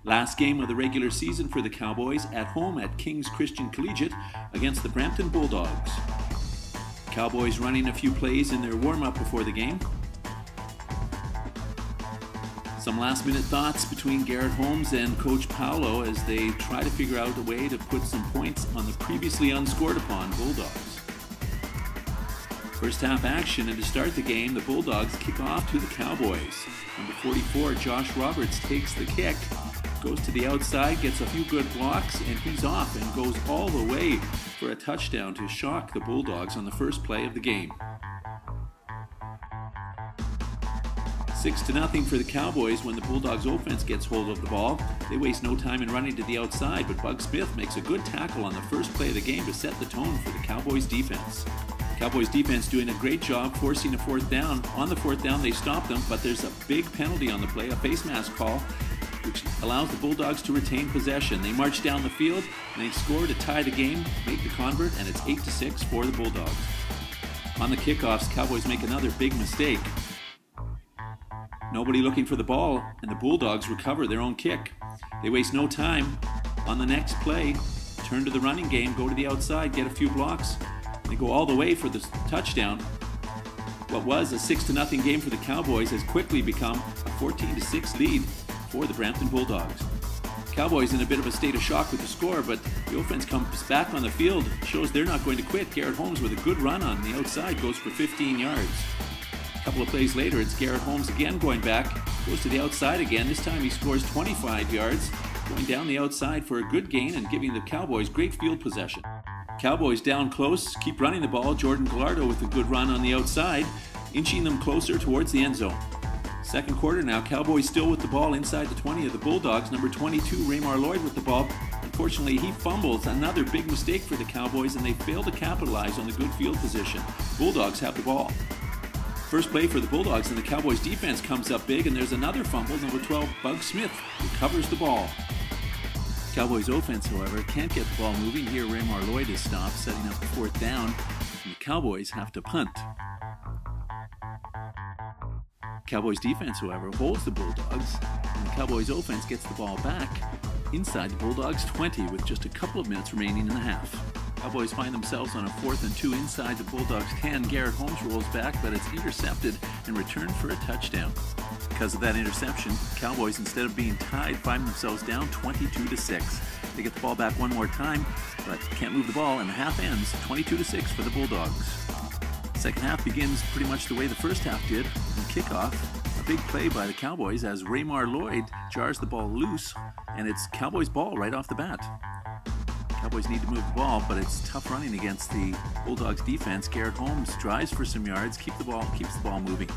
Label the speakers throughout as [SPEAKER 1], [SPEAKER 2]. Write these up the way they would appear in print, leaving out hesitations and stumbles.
[SPEAKER 1] Last game of the regular season for the Cowboys at home at King's Christian Collegiate against the Brampton Bulldogs. Cowboys running a few plays in their warm-up before the game. Some last-minute thoughts between Garrett Holmes and Coach Paolo as they try to figure out a way to put some points on the previously unscored-upon Bulldogs. First half action, and to start the game, the Bulldogs kick off to the Cowboys. Number 44, Josh Roberts, takes the kick, goes to the outside, gets a few good blocks, and he's off and goes all the way for a touchdown to shock the Bulldogs on the first play of the game. 6-0 for the Cowboys when the Bulldogs offense gets hold of the ball. They waste no time in running to the outside, but Bug Smith makes a good tackle on the first play of the game to set the tone for the Cowboys defense. Cowboys defense doing a great job forcing a fourth down. On the fourth down, they stop them, but there's a big penalty on the play, a face mask call, which allows the Bulldogs to retain possession. They march down the field, and they score to tie the game, make the convert, and it's 8-6 for the Bulldogs. On the kickoffs, Cowboys make another big mistake. Nobody looking for the ball, and the Bulldogs recover their own kick. They waste no time. On the next play, turn to the running game, go to the outside, get a few blocks. They go all the way for the touchdown. What was a 6-0 game for the Cowboys has quickly become a 14-6 lead for the Brampton Bulldogs. Cowboys in a bit of a state of shock with the score, but the offense comes back on the field, shows they're not going to quit. Garrett Holmes with a good run on the outside goes for 15 yards. A couple of plays later, it's Garrett Holmes again going back, goes to the outside again. This time he scores 25 yards, going down the outside for a good gain and giving the Cowboys great field possession. Cowboys down close, keep running the ball. Jordan Gallardo with a good run on the outside, inching them closer towards the end zone. Second quarter now, Cowboys still with the ball inside the 20 of the Bulldogs. Number 22, Raymar Lloyd with the ball. Unfortunately, he fumbles, another big mistake for the Cowboys, and they fail to capitalize on the good field position. Bulldogs have the ball. First play for the Bulldogs, and the Cowboys defense comes up big, and there's another fumble. Number 12, Bug Smith, recovers the ball. Cowboys offense, however, can't get the ball moving. Here, Raymar Lloyd is stopped, setting up the fourth down, and the Cowboys have to punt. Cowboys defense, however, holds the Bulldogs, and the Cowboys offense gets the ball back inside the Bulldogs 20 with just a couple of minutes remaining in the half. Cowboys find themselves on a 4th and 2 inside the Bulldogs 10. Garrett Holmes rolls back, but it's intercepted and returned for a touchdown. Because of that interception, Cowboys, instead of being tied, find themselves down 22-6. They get the ball back one more time, but can't move the ball, and the half ends 22-6 for the Bulldogs. Second half begins pretty much the way the first half did. On kickoff, a big play by the Cowboys as Raymar Lloyd jars the ball loose, and it's Cowboys' ball right off the bat. Cowboys need to move the ball, but it's tough running against the Bulldogs defense. Garrett Holmes drives for some yards, keeps the ball moving.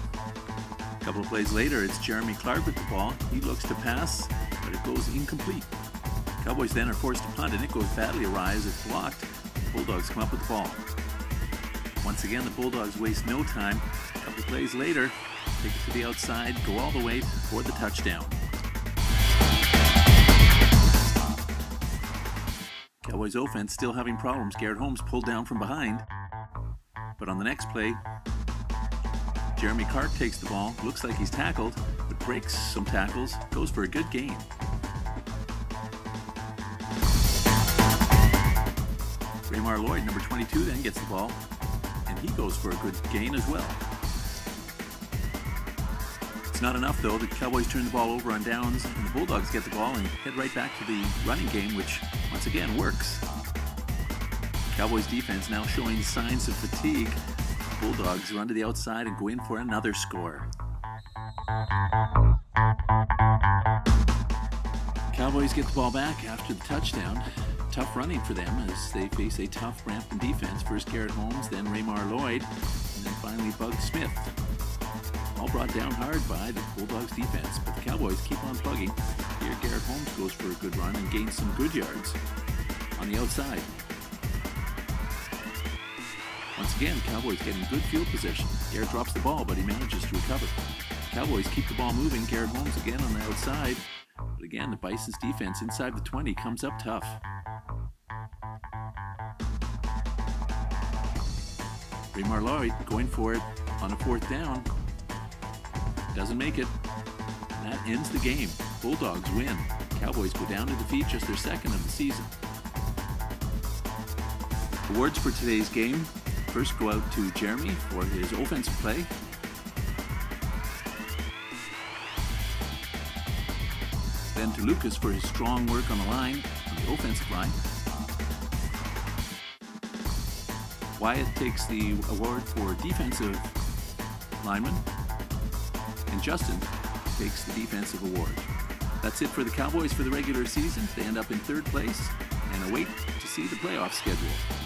[SPEAKER 1] A couple of plays later, it's Jeremy Clark with the ball. He looks to pass, but it goes incomplete. Cowboys then are forced to punt, and it goes badly awry as it's blocked. The Bulldogs come up with the ball. Once again, the Bulldogs waste no time. A couple of plays later, take it to the outside, go all the way for the touchdown. Cowboys offense still having problems. Garrett Holmes pulled down from behind. But on the next play, Jeremy Clark takes the ball. Looks like he's tackled, but breaks some tackles. Goes for a good gain. Raymar Lloyd, number 22, then gets the ball, and he goes for a good gain as well. It's not enough, though. The Cowboys turn the ball over on downs, and the Bulldogs get the ball and head right back to the running game, which once again works. Cowboys defense now showing signs of fatigue. Bulldogs run to the outside and go in for another score. Cowboys get the ball back after the touchdown. Tough running for them as they face a tough Brampton defense. First Garrett Holmes, then Raymar Lloyd, and then finally Bug Smith. All brought down hard by the Bulldogs defense, but the Cowboys keep on plugging. Here Garrett Holmes goes for a good run and gains some good yards on the outside. Once again, Cowboys getting good field possession. Garrett drops the ball, but he manages to recover. Cowboys keep the ball moving. Garrett Holmes again on the outside. But again, the Bison's defense inside the 20 comes up tough. Raymar Lloyd going for it on a fourth down. Doesn't make it. And that ends the game. Bulldogs win. Cowboys go down to defeat, just their second of the season. Awards for today's game first go out to Jeremy for his offensive play. Then to Lucas for his strong work on the line, on the offensive line. Wyatt takes the award for defensive lineman. And Justin takes the defensive award. That's it for the Cowboys for the regular season. They end up in third place and await to see the playoff schedule.